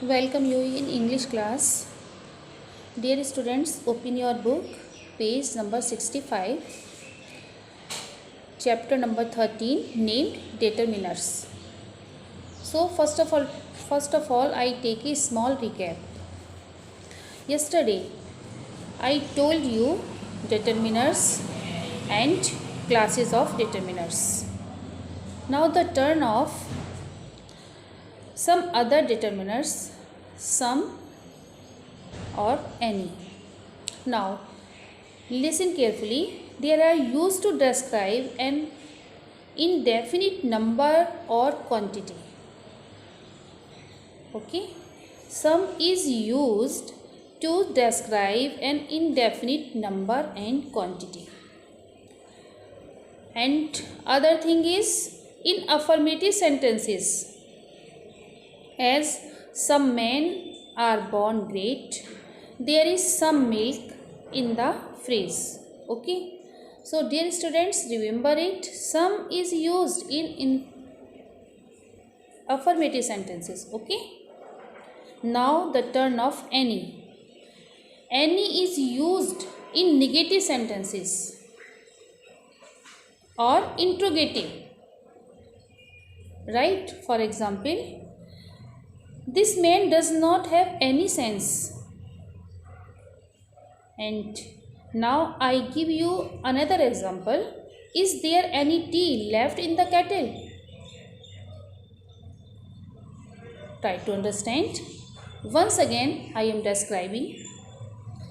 Welcome you in English class. Dear students, open your book, page number 65, chapter number 13, named determiners. So first of all, I take a small recap. Yesterday, I told you determiners and classes of determiners. Now the turn of some other determiners, some or any. Now listen carefully. They are used to describe an indefinite number or quantity. Okay, some is used to describe an indefinite number and quantity. And other thing is in affirmative sentences, as some men are born great, there is some milk in the fridge. Okay, so dear students, remember it. Some is used in affirmative sentences. Okay, now the turn of any. Any is used in negative sentences or interrogative, right? For example, this man does not have any sense. And now I give you another example. Is there any tea left in the kettle? Try to understand. Once again, I am describing.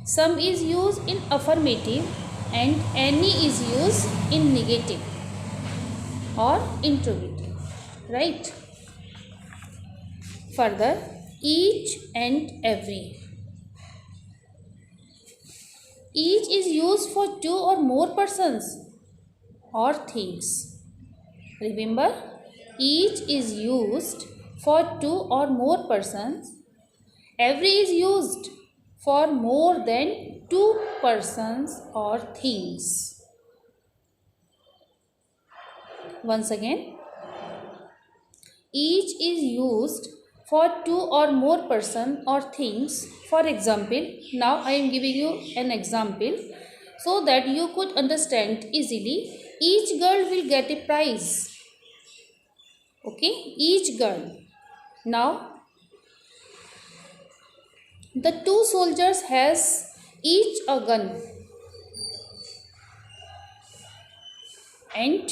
Some is used in affirmative and any is used in negative or interrogative, right? Further, each and every. Each is used for two or more persons or things. Remember, each is used for two or more persons. Every is used for more than two persons or things. Once again, each is used for two or more person or things. For example, now I am giving you an example so that you could understand easily. Each girl will get a prize. Okay, each girl. Now the two soldiers has each a gun. And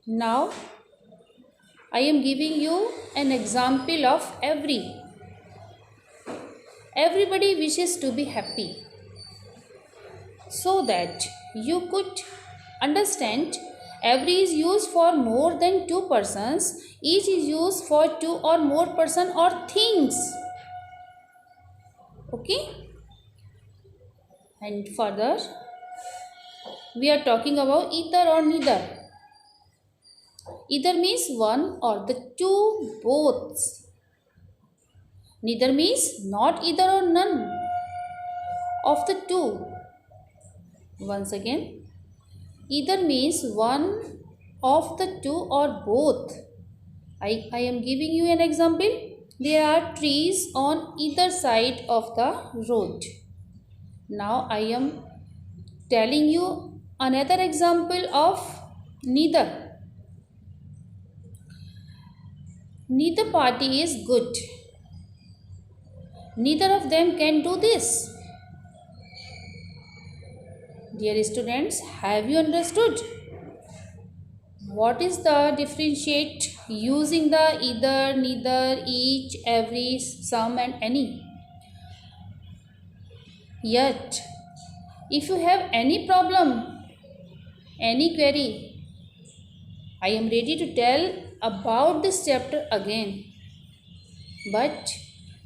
now I am giving you an example of every. Everybody wishes to be happy. So that you could understand, every is used for more than two persons. Each is used for two or more person or things. Okay? And further, we are talking about either or neither. Either means one or the two, both. Neither means not either or none of the two. Once again, either means one of the two or both. I am giving you an example. There are trees on either side of the road. Now I am telling you another example of neither. Neither party is good. Neither of them can do this. Dear students, have you understood? What is the differentiate using the either, neither, each, every, some and any? Yet, if you have any problem, any query, I am ready to tell about this chapter again. But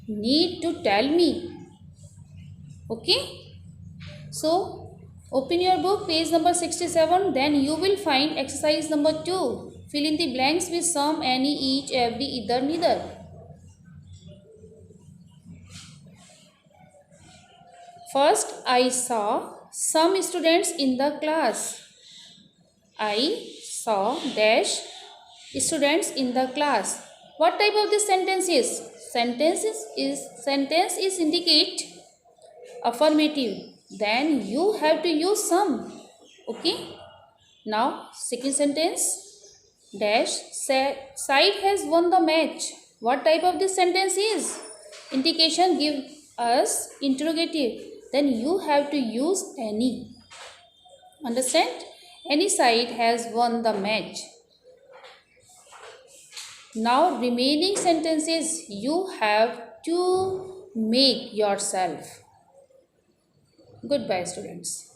need to tell me. Okay? So, open your book, page number 67. Then you will find exercise number 2. Fill in the blanks with some, any, each, every, either, neither. First, I saw some students in the class. I saw dash students in the class. What type of this sentence is? sentence is indicate affirmative, then you have to use some. Okay, now second sentence, dash side has won the match. What type of this sentence is? Indication give us interrogative, then you have to use any. Understand? Any side has won the match. Now remaining sentences you have to make yourself. Goodbye students.